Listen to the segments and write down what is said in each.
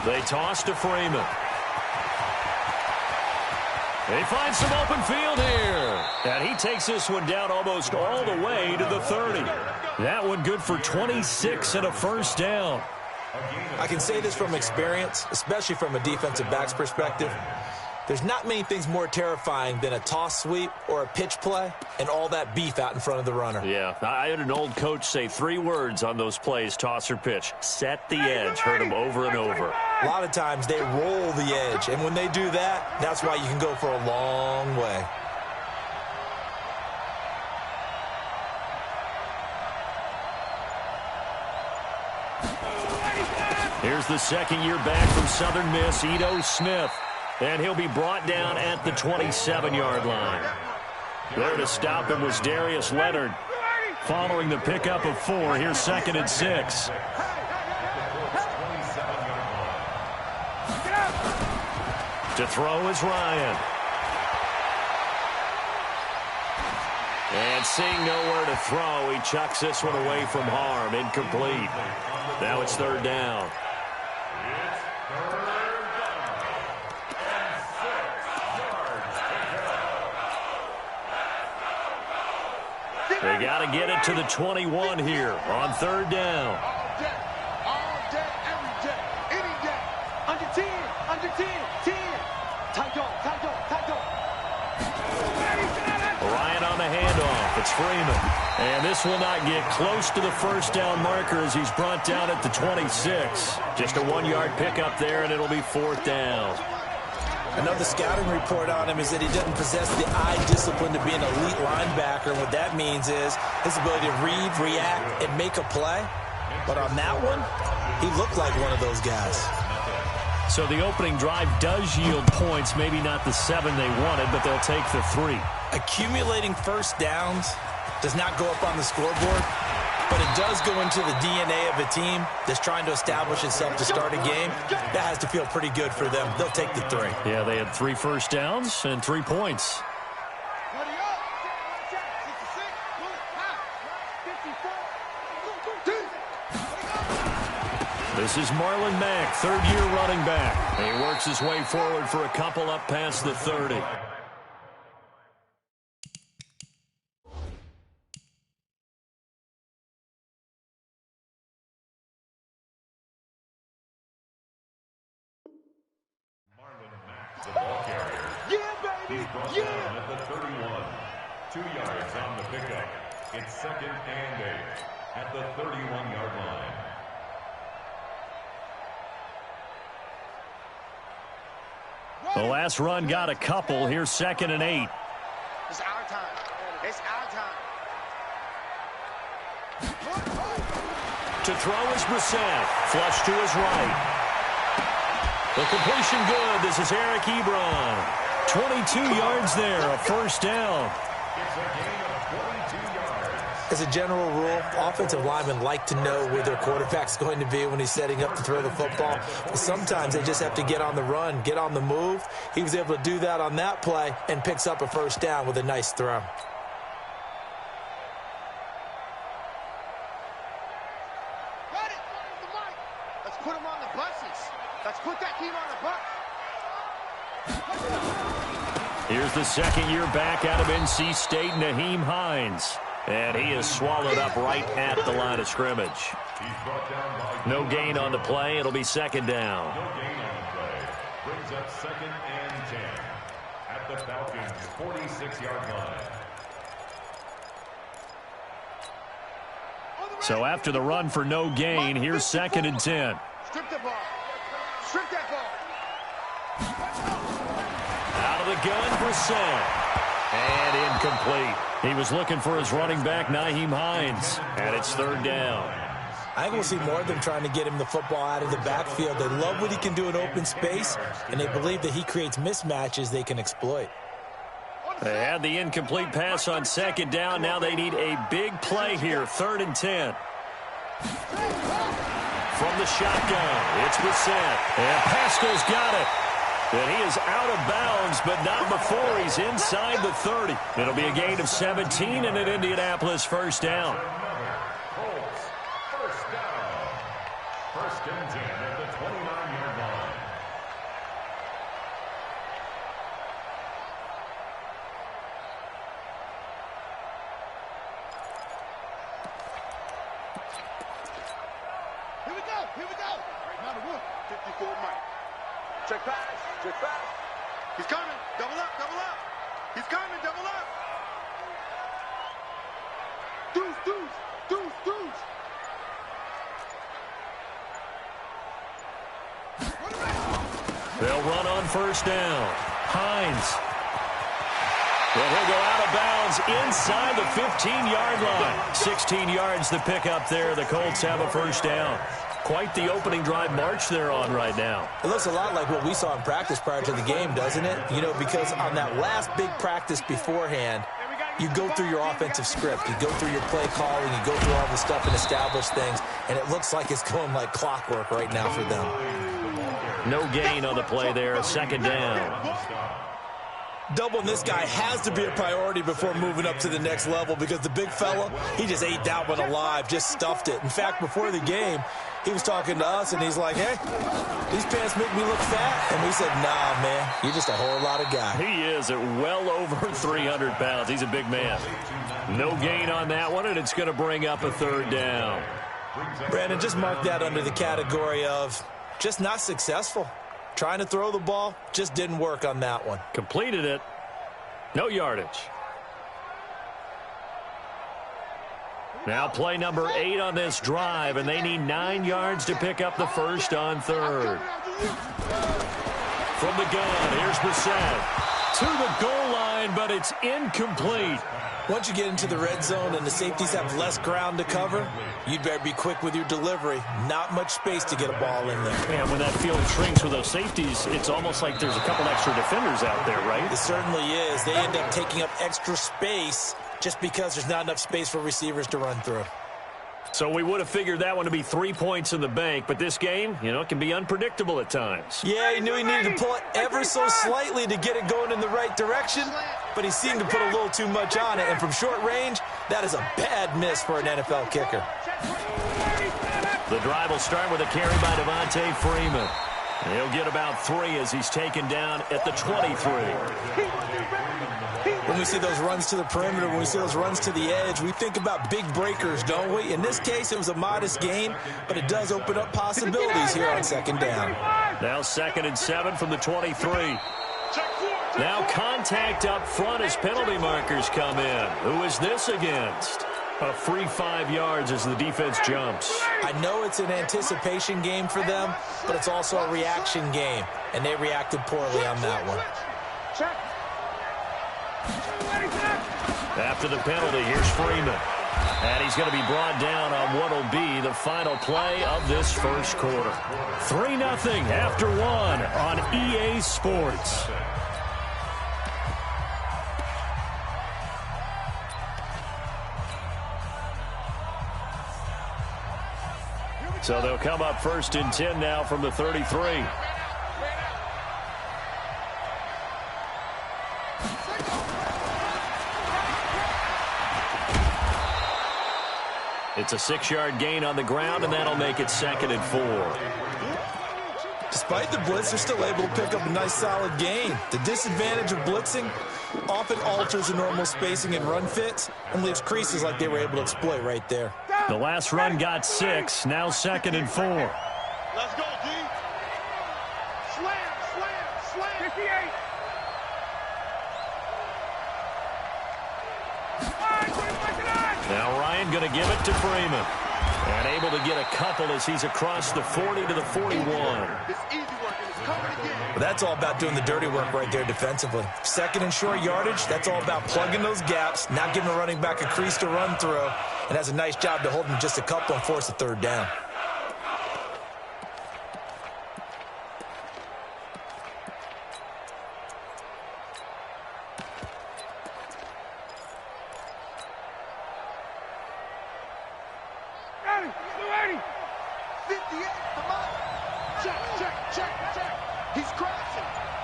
They toss to Freeman. They find some open field here. And he takes this one down almost all the way to the 30. That one good for 26 and a first down. I can say this from experience, especially from a defensive back's perspective. There's not many things more terrifying than a toss sweep or a pitch play and all that beef out in front of the runner. Yeah, I had an old coach say 3 words on those plays, toss or pitch. Set the edge. Heard him over and over. A lot of times they roll the edge, and when they do that, that's why you can go for a long way. Here's the second year back from Southern Miss, Ito Smith. And he'll be brought down at the 27-yard line. There to stop him was Darius Leonard. Following the pickup of 4, here's 2nd and 6. To throw is Ryan. And seeing nowhere to throw, he chucks this one away from harm. Incomplete. Now it's 3rd down. They got to get it to the 21 here on 3rd down. All day, every day, any day. Under 10, under 10, 10. Tight dog, tight dog, tight dog. Ryan on the handoff. It's Freeman. And this will not get close to the first down marker as he's brought down at the 26. Just a 1-yard pickup there, and it'll be 4th down. Another scouting report on him is that he doesn't possess the eye discipline to be an elite linebacker. And what that means is his ability to read, react, and make a play. But on that one, he looked like one of those guys. So the opening drive does yield points, maybe not the 7 they wanted, but they'll take the 3. Accumulating first downs does not go up on the scoreboard, but it does go into the DNA of a team that's trying to establish itself to start a game. That has to feel pretty good for them. They'll take the 3. Yeah, they had 3 first downs and 3 points. This is Marlon Mack, 3rd-year running back. He works his way forward for a couple up past the 30. The ball carrier. Yeah, baby. Yeah. At the 31. 2 yards on the pickup. It's 2nd and 8 at the 31-yard line. The last run got a couple. Here's 2nd and 8. It's our time. It's our time. To throw is Brissett. Flush to his right. The completion good. This is Eric Ebron. 22 yards there, a first down. It's a gain of 22 yards. As a general rule, offensive linemen like to know where their quarterback's going to be when he's setting up to throw the football. But sometimes they just have to get on the run, get on the move. He was able to do that on that play and picks up a first down with a nice throw. Got it. Let's put him on the buses. Let's put that team on the bus. Here's the 2nd-year back out of NC State, Naheem Hines. And he is swallowed up right at the line of scrimmage. No gain on the play. It'll be 2nd down. No gain on the play. Brings up 2nd and 10 at the Falcons' 46-yard line. So after the run for no gain, here's 2nd and 10. Strip the ball. Strip that ball. Out of the gun, Brissett. And incomplete. He was looking for his running back, Naheem Hines. And it's 3rd down. I think we'll see more of them trying to get him the football out of the backfield. They love what he can do in open space, and they believe that he creates mismatches they can exploit. They had the incomplete pass on 2nd down. Now they need a big play here, 3rd and 10. From the shotgun, it's Brissett. And Pascal's got it. And he is out of bounds, but not before he's inside the 30. It'll be a gain of 17 and an Indianapolis first down. First and 10 at the 29-yard line. Here we go. Now the wood. 54 Mike. Check pass. Check pass. He's coming. Double up. Double up. He's coming. Double up. Deuce. Deuce. Deuce. Deuce. They'll run on first down. Hines. Well, he'll go out of bounds inside the 15-yard line. 16 yards to pick up there. The Colts have a first down. Quite the opening drive march they're on right now. It looks a lot like what we saw in practice prior to the game, doesn't it? You know, because on that last big practice beforehand, you go through your offensive script. You go through your play calling. You go through all the stuff and establish things. And it looks like it's going like clockwork right now for them. No gain on the play there. Second down. Doubling this guy has to be a priority before moving up to the next level because the big fella, he just ate that one alive, just stuffed it. In fact, before the game, he was talking to us, and he's like, hey, these pants make me look fat. And we said, nah, man, you're just a whole lot of guy. He is at well over 300 pounds. He's a big man. No gain on that one, and it's going to bring up a third down. Brandon, just mark that under the category of just not successful. Trying to throw the ball, just didn't work on that one. Completed it. No yardage. Now play number 8 on this drive, and they need 9 yards to pick up the first on third. From the gun, here's Brissett. To the goal line, but it's incomplete. Once you get into the red zone and the safeties have less ground to cover, you'd better be quick with your delivery. Not much space to get a ball in there. And when that field shrinks with those safeties, it's almost like there's a couple extra defenders out there, right? It certainly is. They end up taking up extra space just because there's not enough space for receivers to run through. So we would have figured that one to be 3 points in the bank, but this game, you know, it can be unpredictable at times. Yeah, he knew he needed to pull it ever so slightly to get it going in the right direction, but he seemed to put a little too much on it, and from short range, that is a bad miss for an NFL kicker. The drive will start with a carry by Devontae Freeman. And he'll get about 3 as he's taken down at the 23. When we see those runs to the perimeter, when we see those runs to the edge, we think about big breakers, don't we? In this case, it was a modest gain, but it does open up possibilities here on second down. Now 2nd and 7 from the 23. Now contact up front as penalty markers come in. Who is this against? A free 5 yards as the defense jumps. I know it's an anticipation game for them, but it's also a reaction game, and they reacted poorly on that one. After the penalty, here's Freeman. And he's going to be brought down on what will be the final play of this first quarter. 3-0 after 1 on EA Sports. So they'll come up 1st and 10 now from the 33. It's a 6-yard gain on the ground, and that'll make it 2nd and 4. Despite the blitz, they're still able to pick up a nice solid gain. The disadvantage of blitzing often alters the normal spacing and run fits and leaves creases like they were able to exploit right there. The last run got 6, now 2nd and 4. Let's go, D. Slam, slam, slam. 58. Now Ryan going to give it to Freeman. And able to get a couple as he's across the 40 to the 41. It's easy work, and it's coming again. But that's all about doing the dirty work right there defensively. 2nd and short yardage, that's all about plugging those gaps, not giving a running back a crease to run through, and has a nice job to hold him just a couple and force a 3rd down.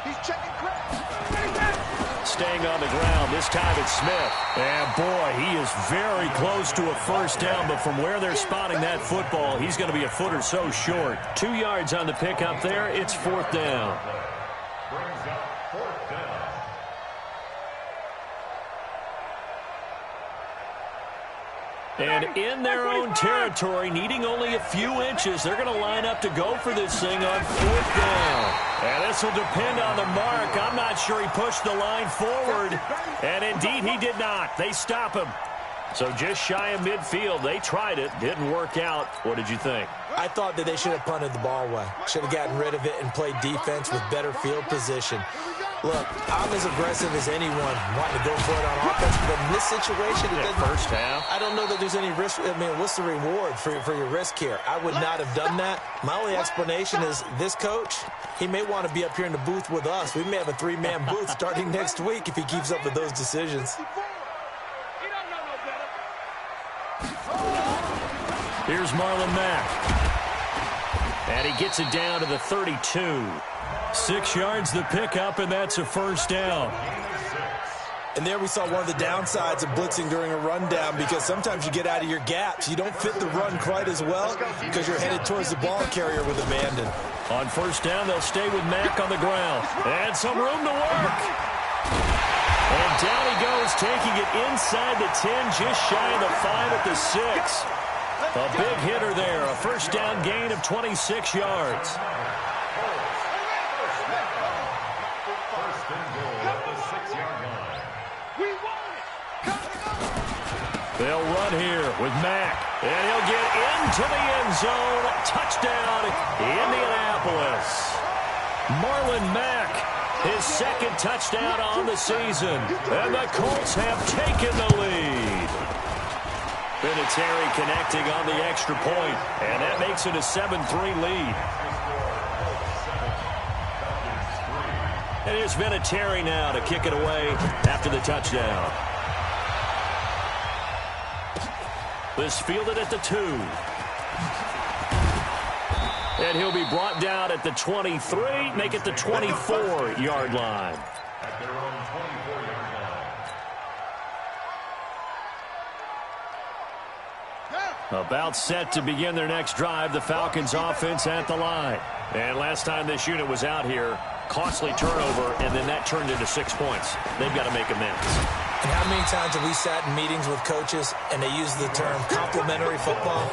He's checking crack. Staying on the ground. This time it's Smith. And, boy, he is very close to a first down, but from where they're spotting that football, he's going to be a foot or so short. 2 yards on the pickup there. It's fourth down. Brings up fourth down. And in their own territory, needing only a few inches, they're going to line up to go for this thing on fourth down. And this will depend on the mark. I'm not sure he pushed the line forward. And indeed, he did not. They stop him. So just shy of midfield. They tried it. Didn't work out. What did you think? I thought that they should have punted the ball away. Should have gotten rid of it and played defense with better field position. Look, I'm as aggressive as anyone wanting to go for it on offense, but in this situation, it doesn't. First half. I don't know that there's any risk. I mean, what's the reward for your risk here? I would not have done that. My only explanation is this coach, he may want to be up here in the booth with us. We may have a 3-man booth starting next week if he keeps up with those decisions. Here's Marlon Mack. And he gets it down to the 32. 6 yards the pickup, and that's a first down. And there we saw one of the downsides of blitzing during a rundown, because sometimes you get out of your gaps. You don't fit the run quite as well because you're headed towards the ball carrier with abandon. On first down, they'll stay with Mack on the ground. And some room to work. And down he goes, taking it inside the 10, just shy of the 5 at the 6. A big hitter there, a first down gain of 26 yards. They'll run here with Mack, and he'll get into the end zone. Touchdown, Indianapolis. Marlon Mack, his second touchdown on the season, and the Colts have taken the lead. Vinatieri connecting on the extra point, and that makes it a 7-3 lead. And here's Vinatieri now to kick it away after the touchdown. This fielded at the 2. And he'll be brought down at the 23, make it the 24-yard line. At their own 24-yard line. About set to begin their next drive, the Falcons offense at the line. And last time this unit was out here, costly turnover, and then that turned into 6 points. They've got to make amends. And how many times have we sat in meetings with coaches and they use the term complementary football?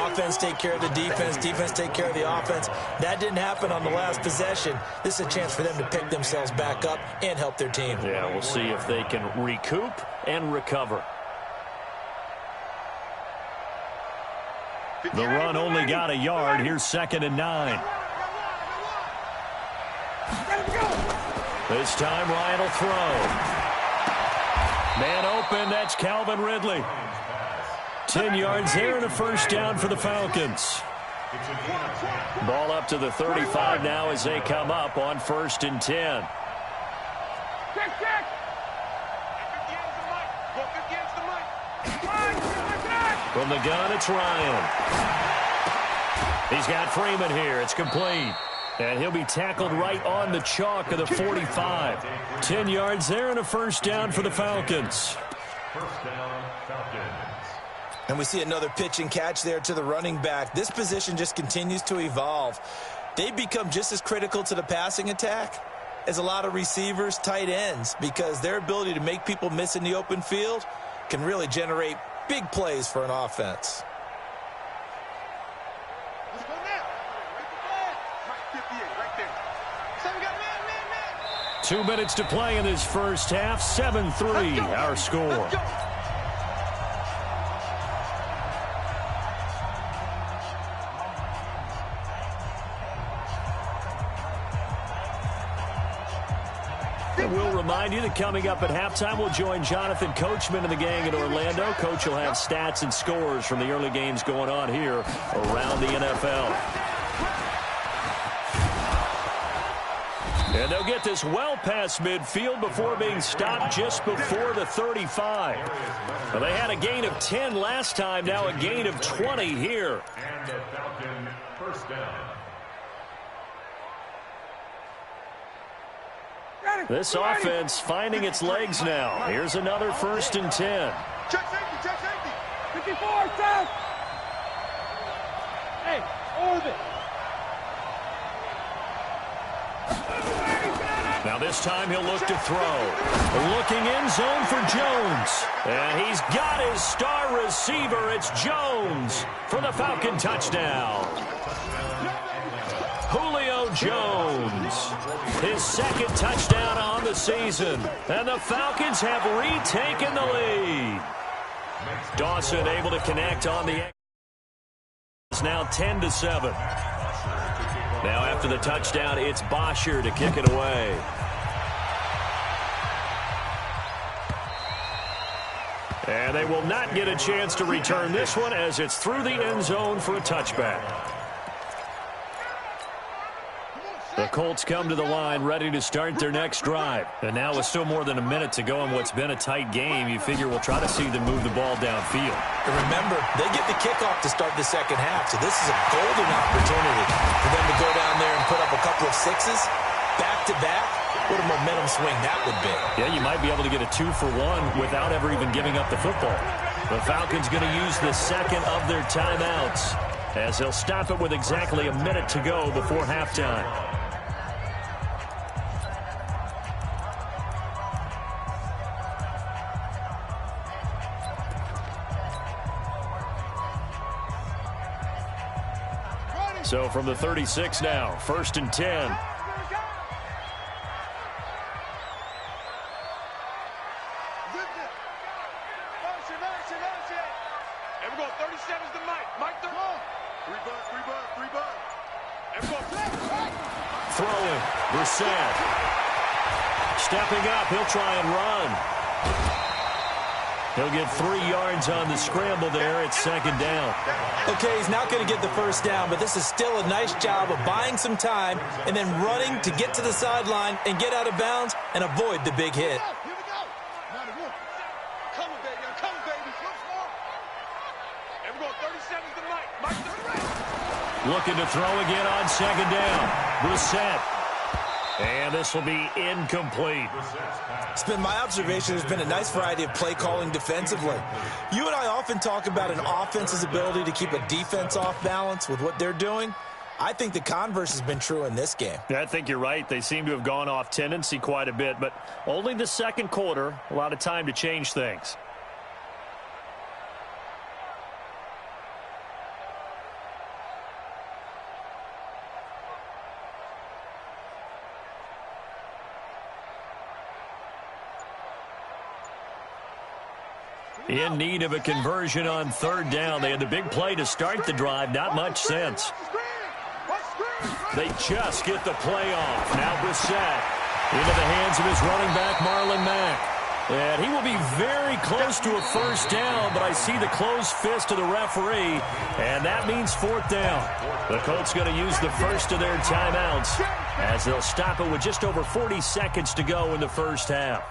Offense take care of the defense, defense take care of the offense. That didn't happen on the last possession. This is a chance for them to pick themselves back up and help their team. Yeah, we'll see if they can recoup and recover. The run only got a yard. Here's 2nd and 9. This time Ryan will throw. Man open, that's Calvin Ridley. 10 yards there and a first down for the Falcons. Ball up to the 35 now as they come up on 1st and 10. From the gun, it's Ryan. He's got Freeman here. It's complete. And he'll be tackled right on the chalk of the 45. 10 yards there and a first down for the Falcons. First down, Falcons. And we see another pitch and catch there to the running back. This position just continues to evolve. They become just as critical to the passing attack as a lot of receivers, tight ends, because their ability to make people miss in the open field can really generate big plays for an offense. 2 minutes to play in this first half. 7-3 our score. And we'll remind you that coming up at halftime, we'll join Jonathan Coachman and the gang in Orlando. Coach will have stats and scores from the early games going on here around the NFL. And they'll get this well past midfield before being stopped just before the 35. Well, they had a gain of 10 last time, now a gain of 20 here. And the Falcon first down. This offense finding its legs now. Here's another 1st and 10. Check safety, check safety. 54, Seth. Hey, orbit. Now this time he'll look to throw. Looking end zone for Jones. And he's got his star receiver. It's Jones for the Falcon touchdown. Julio Jones, his 2nd touchdown on the season. And the Falcons have retaken the lead. Dawson able to connect on the... It's now 10-7. Now after the touchdown, it's Bosher to kick it away. And they will not get a chance to return this one as it's through the end zone for a touchback. The Colts come to the line ready to start their next drive. And now with still more than a minute to go in what's been a tight game, you figure we'll try to see them move the ball downfield. And remember, they get the kickoff to start the second half, so this is a golden opportunity for them to go down there and put up a couple of sixes back-to-back. What a momentum swing that would be. Yeah, you might be able to get a 2-for-1 without ever even giving up the football. The Falcons going to use the second of their timeouts as they'll stop it with exactly a minute to go before halftime. So from the 36 now, 1st and 10. Everyone, 37's the Mike. Mike, 3 bud. Everyone, Throwing, Brissett. Stepping up, he'll try and run. He'll get 3 yards on the scramble there. It's 2nd down. Okay, he's not going to get the first down, but this is still a nice job of buying some time and then running to get to the sideline and get out of bounds and avoid the big hit. here we go. Coming, baby. I'm coming, baby. Everyone, 37's the Mike. Mike, 30. Looking to throw again on 2nd down. Brissett. And this will be incomplete. It's been my observation there's been a nice variety of play calling defensively. You and I often talk about an offense's ability to keep a defense off balance with what they're doing. I think the converse has been true in this game. I think you're right. They seem to have gone off tendency quite a bit, but only the 2nd quarter, a lot of time to change things. In need of a conversion on 3rd down. They had the big play to start the drive. Not much sense. They just get the play off. Now Brissett into the hands of his running back, Marlon Mack. And he will be very close to a 1st down, but I see the closed fist of the referee, and that means 4th down. The Colts going to use the first of their timeouts as they'll stop it with just over 40 seconds to go in the first half.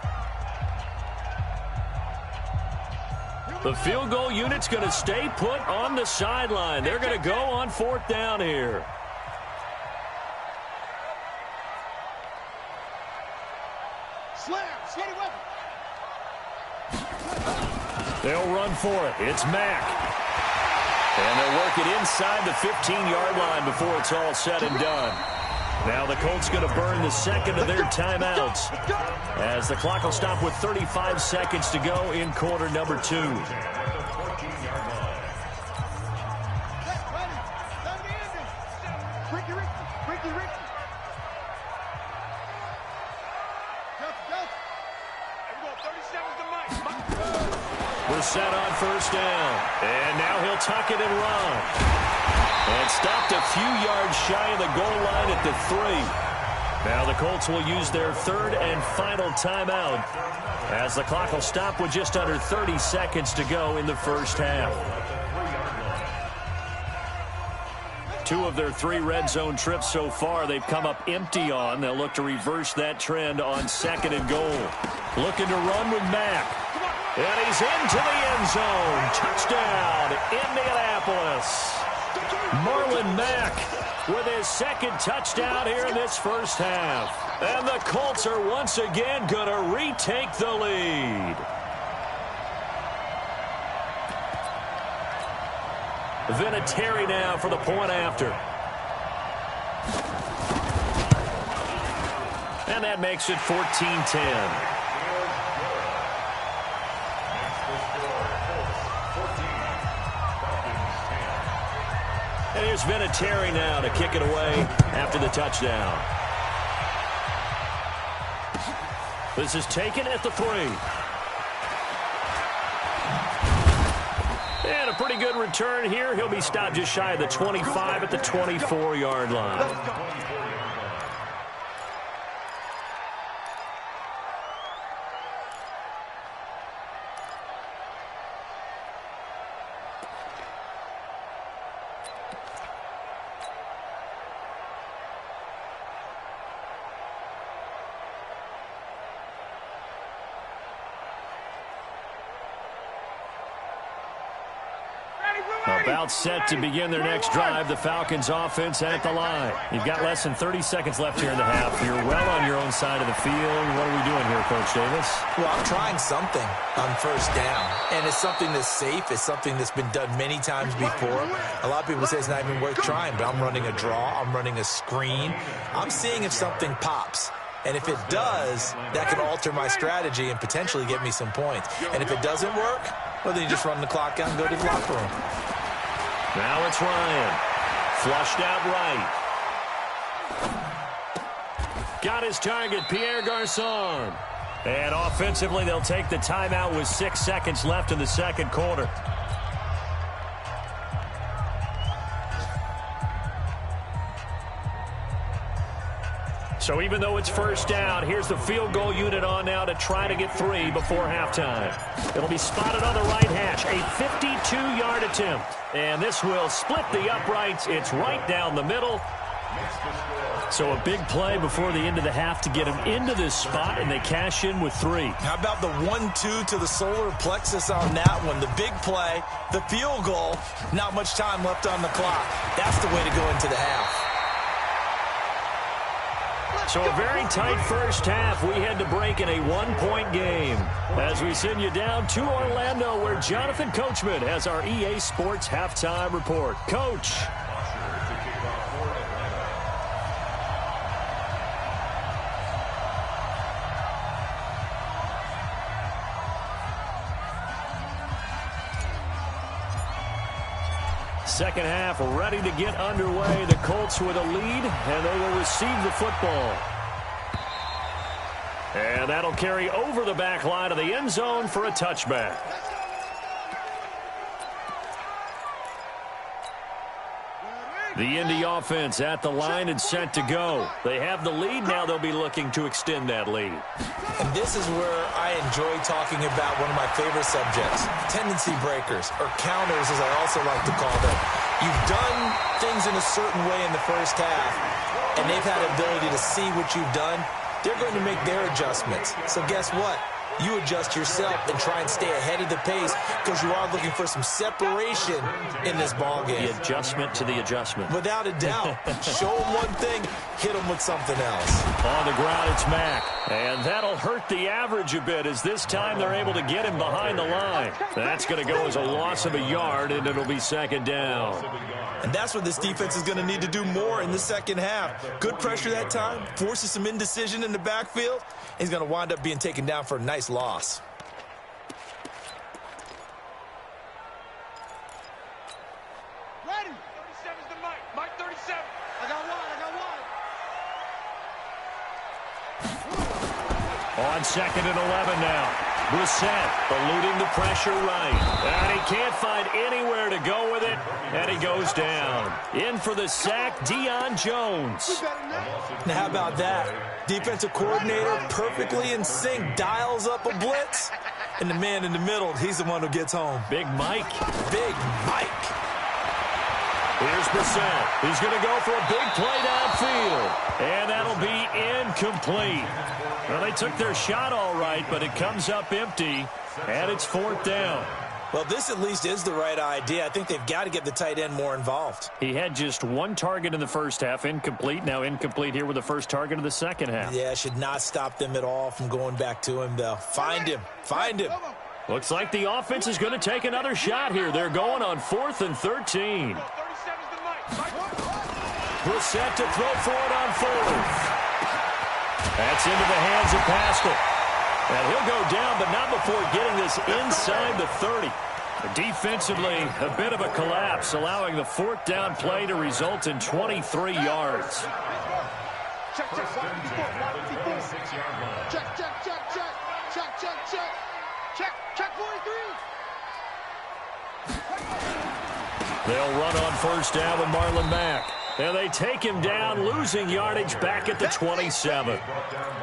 The field goal unit's going to stay put on the sideline. They're going to go on 4th down here. Slam, sweaty weapon. They'll run for it. It's Mack. And they'll work it inside the 15-yard line before it's all said and done. Now the Colts going to burn the 2nd of their timeouts as the clock will stop with 35 seconds to go in quarter number 2. We're set on 1st down. And now he'll tuck it and run. And stopped a few yards shy of the goal line at the 3. Now the Colts will use their 3rd and final timeout as the clock will stop with just under 30 seconds to go in the first half. 2 of their 3 red zone trips so far they've come up empty on. They'll look to reverse that trend on 2nd and goal. Looking to run with Mack. And he's into the end zone. Touchdown, Indianapolis. Marlon Mack with his second touchdown here in this first half. And the Colts are once again going to retake the lead. Vinatieri now for the point after. And that makes it 14-10. And here's Vinatieri now to kick it away after the touchdown. This is taken at the 3. And a pretty good return here. He'll be stopped just shy of the 25 at the 24-yard line. About set to begin their next drive. The Falcons offense at the line. You've got less than 30 seconds left here in the half. You're well on your own side of the field. What are we doing here, Coach Davis? Well, I'm trying something on first down. And it's something that's safe. It's something that's been done many times before. A lot of people say it's not even worth trying, but I'm running a draw. I'm running a screen. I'm seeing if something pops. And if it does, that can alter my strategy and potentially get me some points. And if it doesn't work, well, then you just run the clock out and go to the locker room. Now it's Ryan. Flushed out right. Got his target, Pierre Garçon. And offensively, they'll take the timeout with 6 seconds left in the second quarter. So even though it's first down, here's the field goal unit on now to try to get 3 before halftime. It'll be spotted on the right hash, a 52-yard attempt. And this will split the uprights. It's right down the middle. So a big play before the end of the half to get them into this spot, and they cash in with 3. How about the 1-2 to the solar plexus on that one? The big play, the field goal, not much time left on the clock. That's the way to go into the half. So a very tight first half. We had to break in a 1-point game as we send you down to Orlando, where Jonathan Coachman has our EA Sports halftime report. Coach. Second half ready to get underway. The Colts with a lead, and they will receive the football. And that'll carry over the back line of the end zone for a touchback. The Indy offense at the line and set to go. They have the lead. Now they'll be looking to extend that lead. And this is where I enjoy talking about one of my favorite subjects, tendency breakers, or counters as I also like to call them. You've done things in a certain way in the first half, and they've had the ability to see what you've done. They're going to make their adjustments. So guess what? You adjust yourself and try and stay ahead of the pace because you are looking for some separation in this ball game. The adjustment to the adjustment. Without a doubt. Show them one thing, hit them with something else. On the ground, it's Mack. And that'll hurt the average a bit as this time they're able to get him behind the line. That's going to go as a loss of a yard, and it'll be second down. And that's what this defense is going to need to do more in the second half. Good pressure that time, forces some indecision in the backfield. He's going to wind up being taken down for a nice loss. Ready. 37's the Mike. Mike 37. I got one. On second and 11 now. Brissett eluding the pressure right. And he can't find anywhere to go with it. And he goes down. In for the sack, Deion Jones. Now, how about that? Defensive coordinator perfectly in sync, dials up a blitz. And the man in the middle, he's the one who gets home. Big Mike. Big Mike. Here's Brissett. He's going to go for a big play downfield. And that'll be incomplete. Well, they took their shot all right, but it comes up empty, and it's fourth down. Well, this at least is the right idea. I think they've got to get the tight end more involved. He had just one target in the first half, incomplete. Now incomplete here with the first target of the second half. Yeah, should not stop them at all from going back to him, though. Find him. Find him. Looks like the offense is going to take another shot here. They're going on 4th and 13. Brissett to throw for it on 4th. That's into the hands of Pascal. And he'll go down, but not before getting this inside the 30. Defensively, a bit of a collapse, allowing the 4th down play to result in 23 yards. Check, check, 6-yard line. Check, check, check, check. Check, check, check. Check, check 43. They'll run on first down with Marlon Mack. And they take him down, losing yardage back at the 27.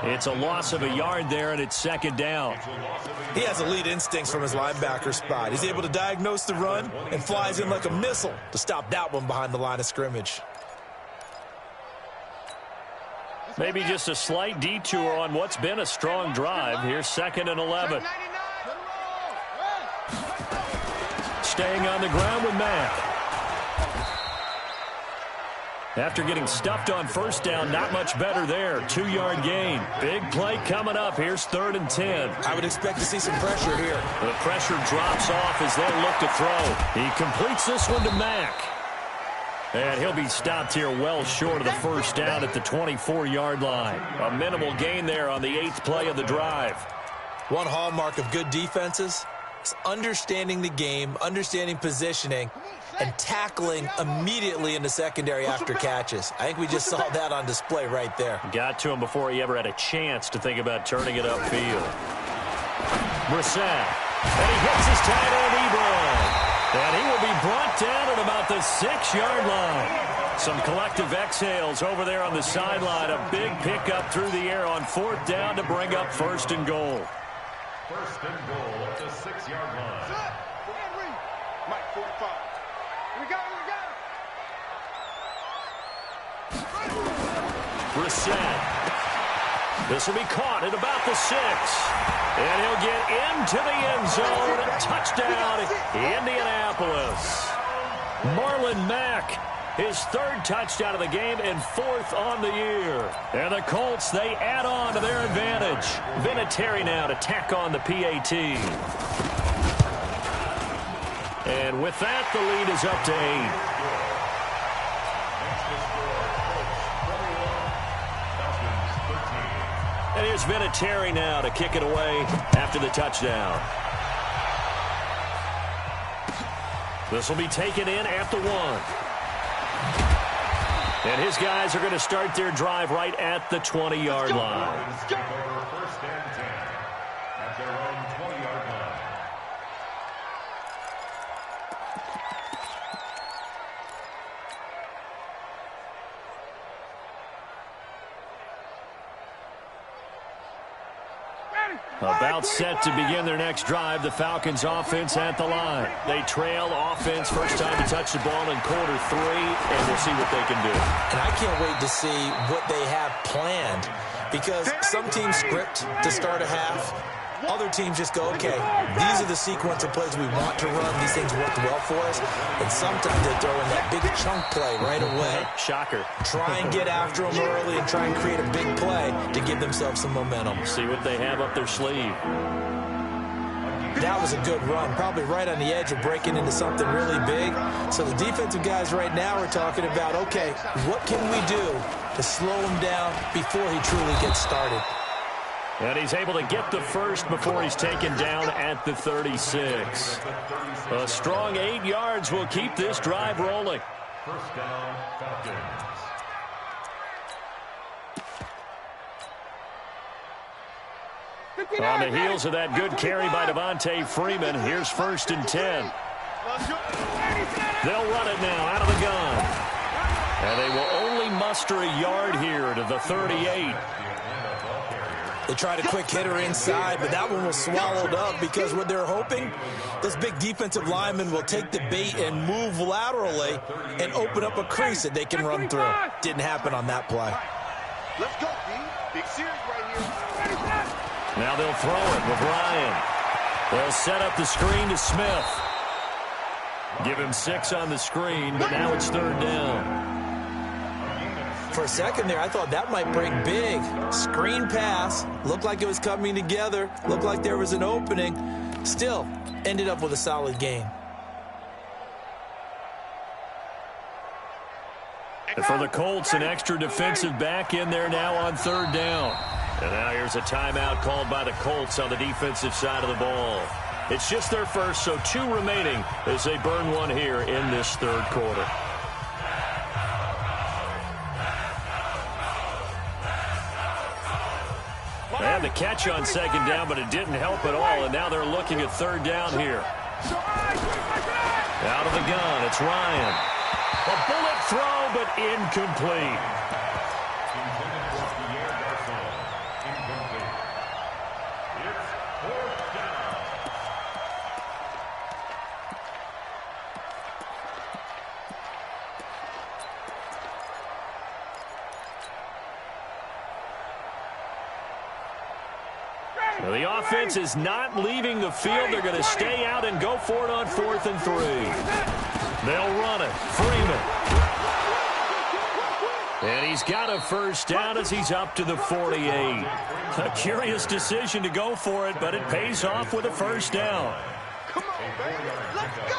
It's a loss of a yard there, and it's second down. He has elite instincts from his linebacker spot. He's able to diagnose the run and flies in like a missile to stop that one behind the line of scrimmage. Maybe just a slight detour on what's been a strong drive. Here's 2nd and 11. Staying on the ground with Mack. After getting stuffed on first down, not much better there. 2-yard gain. Big play coming up. Here's 3rd and 10. I would expect to see some pressure here. The pressure drops off as they look to throw. He completes this one to Mack. And he'll be stopped here well short of the first down at the 24-yard line. A minimal gain there on the 8th play of the drive. One hallmark of good defenses is understanding the game, understanding positioning, and tackling immediately in the secondary after catches. I think we just saw that on display right there. Got to him before he ever had a chance to think about turning it upfield. Brissett. And he hits his tight end, Ebron. And he will be brought down at about the 6-yard line. Some collective exhales over there on the sideline. A big pickup through the air on 4th down to bring up 1st and goal. 1st and goal at the 6-yard line. Mike, 45. We got Brissett. This will be caught at about the 6. And he'll get into the end zone. Touchdown, Indianapolis. Marlon Mack, his 3rd touchdown of the game and 4th on the year. And the Colts, they add on to their advantage. Vinatieri now to tack on the PAT. And with that, the lead is up to 8. And here's Vinatieri now to kick it away after the touchdown. This will be taken in at the 1. And his guys are going to start their drive right at the 20-yard line. First and 10 at their own 20-yard line. About set to begin their next drive, the Falcons offense at the line. They trail offense, first time to touch the ball in quarter 3, and we'll see what they can do. And I can't wait to see what they have planned, because some teams script to start a half. Other teams just go, okay, these are the sequence of plays we want to run. These things worked well for us. And sometimes they throw in that big chunk play right away. Shocker. Try and get after them early and try and create a big play to give themselves some momentum. See what they have up their sleeve. That was a good run, probably right on the edge of breaking into something really big. So the defensive guys right now are talking about, okay, what can we do to slow him down before he truly gets started? And he's able to get the first before he's taken down at the 36. A strong 8 yards will keep this drive rolling. First down, Falcons. On the heels of that good carry by Devontae Freeman, here's 1st and 10. They'll run it now out of the gun. And they will only muster a yard here to the 38. They tried a quick hitter inside, but that one was swallowed up because what they're hoping, this big defensive lineman will take the bait and move laterally and open up a crease that they can run through. Didn't happen on that play. Let's go, B. Big series right here. Now they'll throw it with Ryan. They'll set up the screen to Smith. Give him 6 on the screen, but now it's 3rd down. For a second there, I thought that might break big. Screen pass. Looked like it was coming together. Looked like there was an opening. Still, ended up with a solid gain. And for the Colts, an extra defensive back in there now on 3rd down. And now here's a timeout called by the Colts on the defensive side of the ball. It's just their first, so 2 remaining as they burn 1 here in this 3rd quarter. They had the catch on 2nd down, but it didn't help at all, and now they're looking at 3rd down here. Out of the gun, it's Ryan. A bullet throw, but incomplete. Well, the offense is not leaving the field. They're going to stay out and go for it on 4th and 3. They'll run it. Freeman. And he's got a first down as he's up to the 48. A curious decision to go for it, but it pays off with a first down. Come on, baby. Let's go.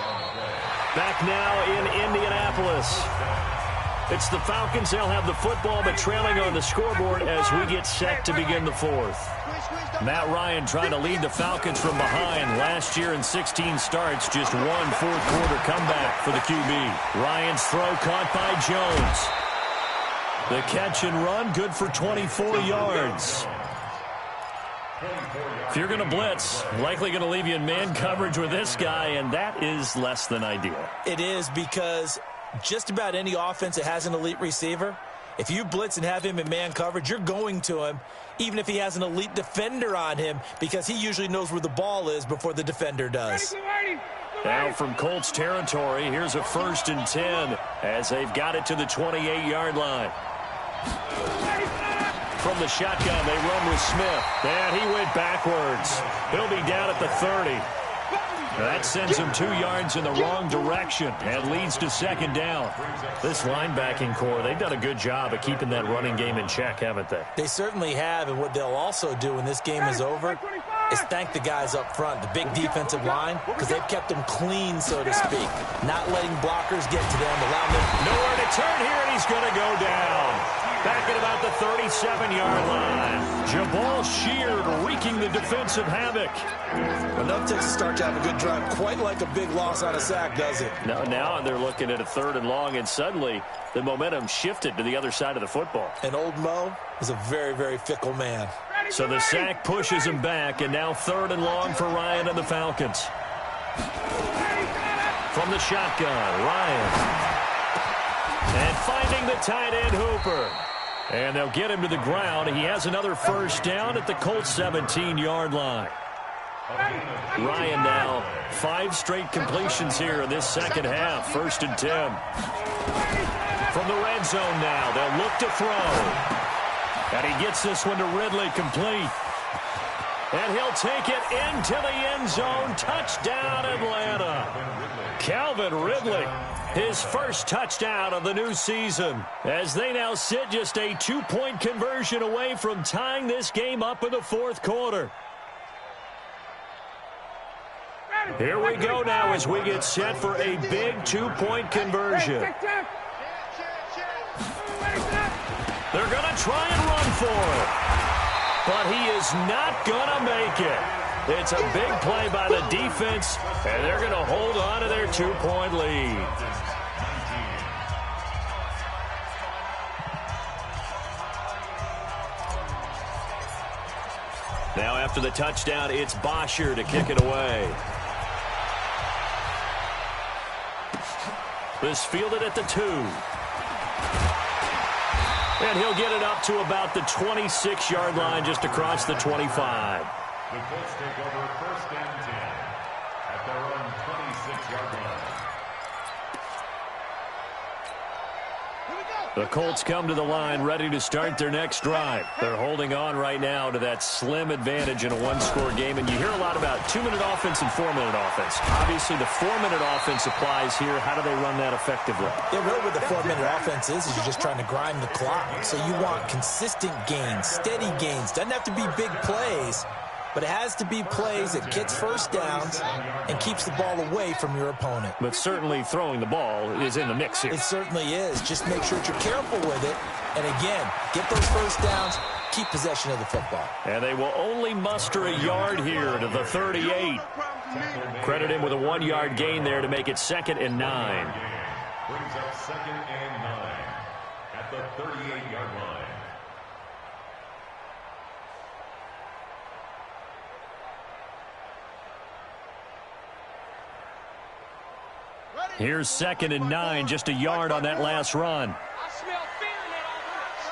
Back now in Indianapolis. It's the Falcons. They'll have the football, but trailing on the scoreboard as we get set to begin the 4th. Matt Ryan trying to lead the Falcons from behind. Last year in 16 starts, just 1 fourth-quarter comeback for the QB. Ryan's throw caught by Jones. The catch and run, good for 24 yards. If you're going to blitz, likely going to leave you in man coverage with this guy, and that is less than ideal. It is, because just about any offense that has an elite receiver, if you blitz and have him in man coverage, you're going to him, even if he has an elite defender on him, because he usually knows where the ball is before the defender does. Now from Colts territory, here's a 1st and 10 as they've got it to the 28-yard line. From the shotgun, they run with Smith. And he went backwards. He'll be down at the 30. That sends him 2 yards in the wrong direction and leads to 2nd down. This linebacking core, they've done a good job of keeping that running game in check, haven't they? They certainly have, and what they'll also do when this game is over is thank the guys up front, the big defensive line, because they've kept them clean, so to speak. Not letting blockers get to them, allowing them nowhere to turn here, and he's going to go down. Back at about the 37-yard line. Jabal Sheard wreaking the defensive havoc. Enough takes a start to have a good drive. Quite like a big loss on a sack, does it? Now they're looking at a 3rd and long, and suddenly the momentum shifted to the other side of the football. And old Mo is a very, very fickle man. So the sack pushes him back, and now 3rd and long for Ryan and the Falcons. From the shotgun, Ryan. And finding the tight end, Hooper. And they'll get him to the ground. He has another first down at the Colts 17-yard line. Ryan now 5 straight completions here in this second half. 1st and 10. From the red zone now, they'll look to throw. And he gets this one to Ridley, complete. And he'll take it into the end zone. Touchdown, Atlanta. Calvin Ridley, his first touchdown of the new season, as they now sit just a 2-point conversion away from tying this game up in the 4th quarter. Here we go now as we get set for a big 2-point conversion. They're going to try and run for it, but he is not going to make it. It's a big play by the defense, and they're going to hold on to their 2-point lead. Now after the touchdown, it's Bosher to kick it away. This fielded at the 2. And he'll get it up to about the 26-yard line, just across the 25. The Colts take over 1st and 10 at their own 26-yard line. Here we go. The Colts come to the line ready to start their next drive. They're holding on right now to that slim advantage in a one-score game. And you hear a lot about 2-minute offense and 4-minute offense. Obviously, the 4-minute offense applies here. How do they run that effectively? Yeah, really what the 4-minute offense is you're just trying to grind the clock. So you want consistent gains, steady gains. Doesn't have to be big plays, but it has to be plays that gets first downs and keeps the ball away from your opponent. But certainly throwing the ball is in the mix here. It certainly is. Just make sure that you're careful with it. And again, get those first downs, keep possession of the football. And they will only muster a yard here to the 38. Credit him with a 1-yard gain there to make it 2nd and 9. Brings up 2nd and 9 at the 38-yard line. Here's 2nd and 9, just a yard on that last run. I smell fear in that offense.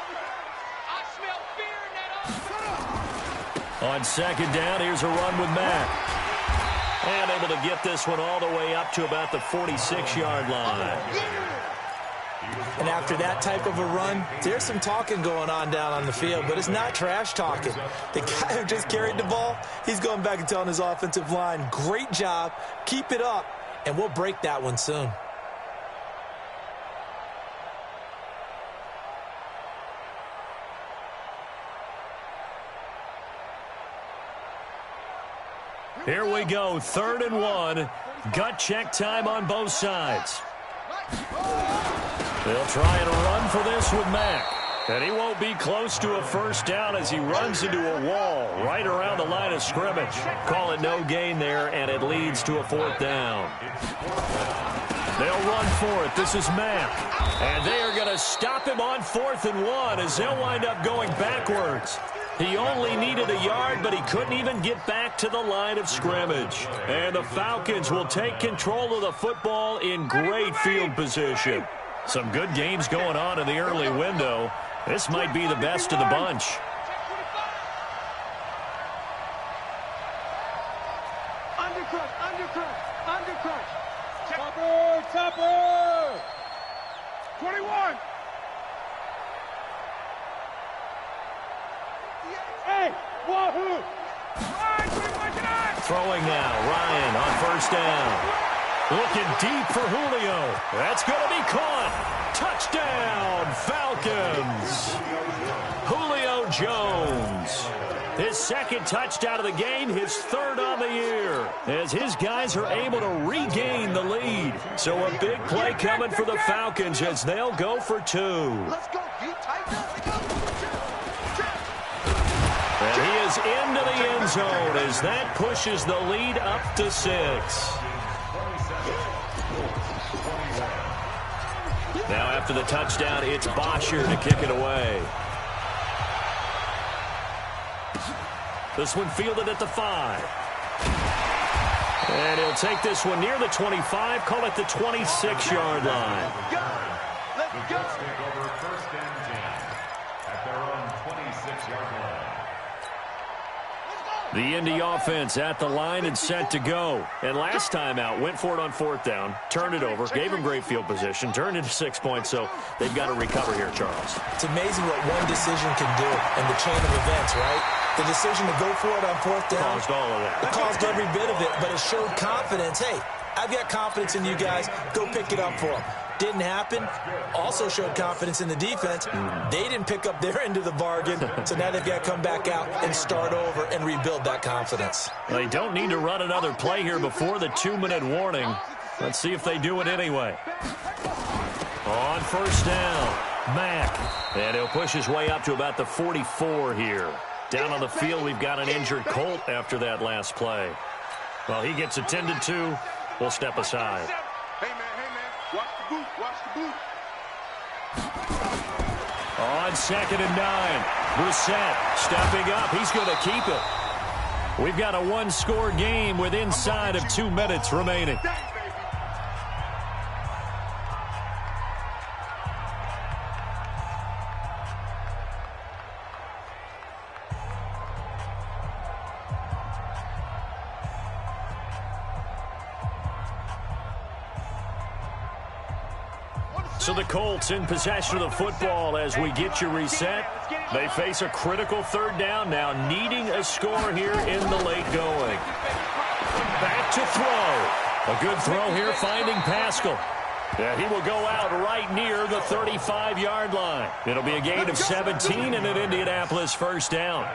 I smell fear in that offense. On 2nd down, here's a run with Mack. And able to get this one all the way up to about the 46-yard line. And after that type of a run, there's some talking going on down on the field, but it's not trash talking. The guy who just carried the ball, he's going back and telling his offensive line, great job, keep it up. And we'll break that one soon. Here we go, 3rd and 1. Gut check time on both sides. They'll try and run for this with Mack. And he won't be close to a first down as he runs into a wall right around the line of scrimmage. Call it no gain there, and it leads to a 4th down. They'll run for it. This is Mack. And they are going to stop him on 4th and 1 as they'll wind up going backwards. He only needed a yard, but he couldn't even get back to the line of scrimmage. And the Falcons will take control of the football in great field position. Some good games going on in the early window. This might be the best of the bunch. Undercut, undercut, undercut. Topper, topper. 21. Hey, wahoo. Throwing now, Ryan on 1st down. Looking deep for Julio. That's going to be caught. Touchdown, Falcons. Julio Jones. His 2nd touchdown of the game, his 3rd on the year, as his guys are able to regain the lead. So a big play coming for the Falcons as they'll go for 2. Let's go. You tighten up. And he is into the end zone as that pushes the lead up to 6. Now after the touchdown, it's Bosher to kick it away. This one fielded at the 5. And he'll take this one near the 25, call it the 26-yard line. The Jets take over 1st and 10 at their own 26-yard line. The Indy offense at the line and set to go. And last time out, went for it on 4th down, turned it over, gave them great field position, turned into 6 points, so they've got to recover here, Charles. It's amazing what one decision can do in the chain of events, right? The decision to go for it on 4th down. Caused all of that. It caused every bit of it, but it showed confidence. Hey, I've got confidence in you guys. Go pick it up for them. Didn't happen. Also showed confidence in the defense. They didn't pick up their end of the bargain, so now they've got to come back out and start over and rebuild that confidence. They don't need to run another play here before the 2-minute warning. Let's see if they do it anyway. On 1st down, Mack. And he'll push his way up to about the 44 here. Down on the field, we've got an injured Colt after that last play. Well, he gets attended to. We'll step aside. Hey, man. Watch the boot. Watch the boot. On 2nd and 9, Brissett stepping up. He's going to keep it. We've got a 1-score game with inside of 2 minutes remaining. So the Colts in possession of the football as we get you reset. They face a critical third down now, needing a score here in the late going. Back to throw. A good throw here, finding Pascal. And he will go out right near the 35-yard line. It'll be a gain of 17 and an Indianapolis first down.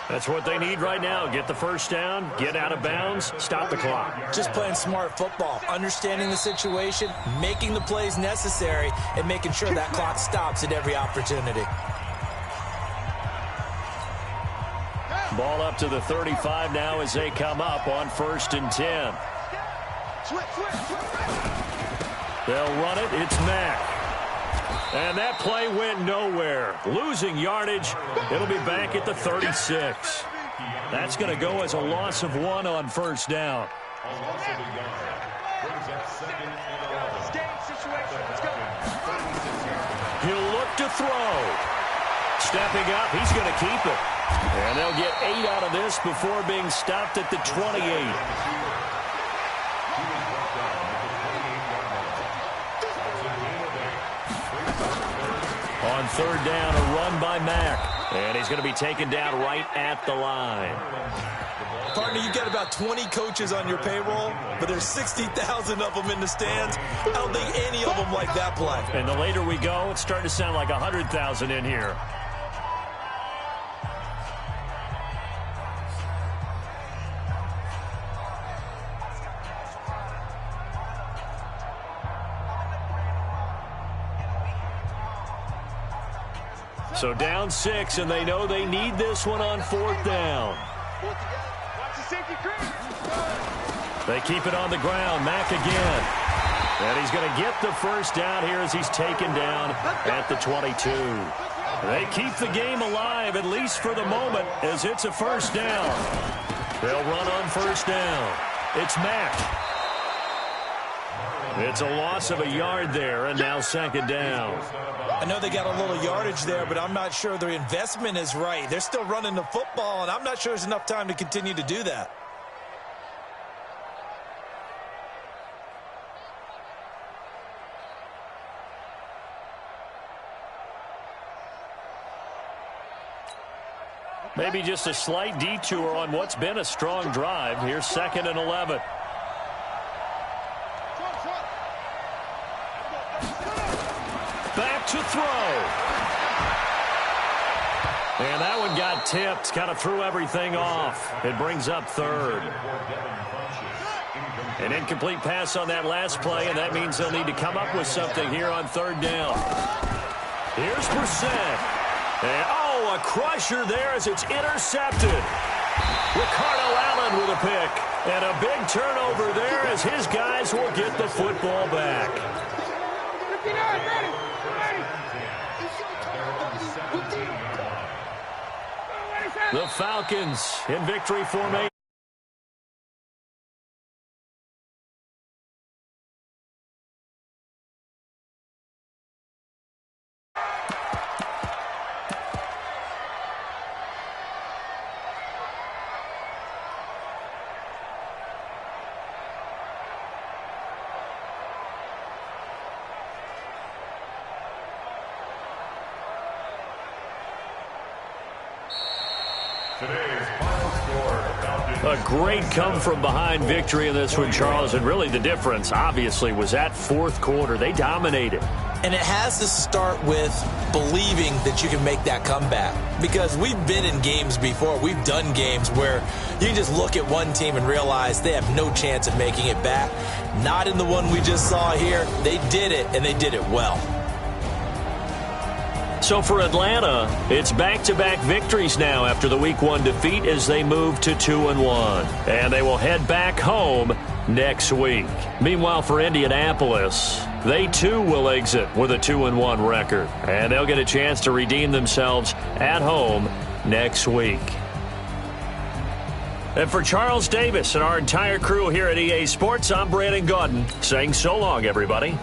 That's what they need right now. Get the first down, get out of bounds, stop the clock. Just playing smart football, understanding the situation, making the plays necessary, and making sure that clock stops at every opportunity. Ball up to the 35 now as they come up on 1st and 10. They'll run it. It's Mack. And that play went nowhere. Losing yardage. It'll be back at the 36. That's going to go as a loss of 1 on 1st down. A loss of a yard. Brings up 2nd and 11. He'll look to throw. Stepping up, he's going to keep it. And they'll get 8 out of this before being stopped at the 28. On 3rd down, a run by Mack. And he's going to be taken down right at the line. Partner, you got about 20 coaches on your payroll, but there's 60,000 of them in the stands. I don't think any of them like that play. And the later we go, it's starting to sound like 100,000 in here. So down 6, and they know they need this one on 4th down. They keep it on the ground. Mack again. And he's going to get the first down here as he's taken down at the 22. They keep the game alive, at least for the moment, as it's a first down. They'll run on 1st down. It's Mack. It's a loss of a yard there, and now 2nd down. I know they got a little yardage there, but I'm not sure their investment is right. They're still running the football, and I'm not sure there's enough time to continue to do that. Maybe just a slight detour on what's been a strong drive. Here's 2nd and 11. Back to throw. And that one got tipped. Kind of threw everything off. It brings up 3rd. An incomplete pass on that last play, and that means they'll need to come up with something here on 3rd down. Here's Brissett. And, a crusher there as it's intercepted. Ricardo Allen with a pick. And a big turnover there as his guys will get the football back. The Falcons in victory formation. A great come-from-behind victory in this one, Charles, and really the difference, obviously, was that 4th quarter. They dominated. And it has to start with believing that you can make that comeback. Because we've been in games before. We've done games where you can just look at one team and realize they have no chance of making it back. Not in the one we just saw here. They did it, and they did it well. So for Atlanta, it's back-to-back victories now after the Week 1 defeat as they move to 2-1. And they will head back home next week. Meanwhile, for Indianapolis, they too will exit with a 2-1 record. And they'll get a chance to redeem themselves at home next week. And for Charles Davis and our entire crew here at EA Sports, I'm Brandon Gaudin saying so long, everybody.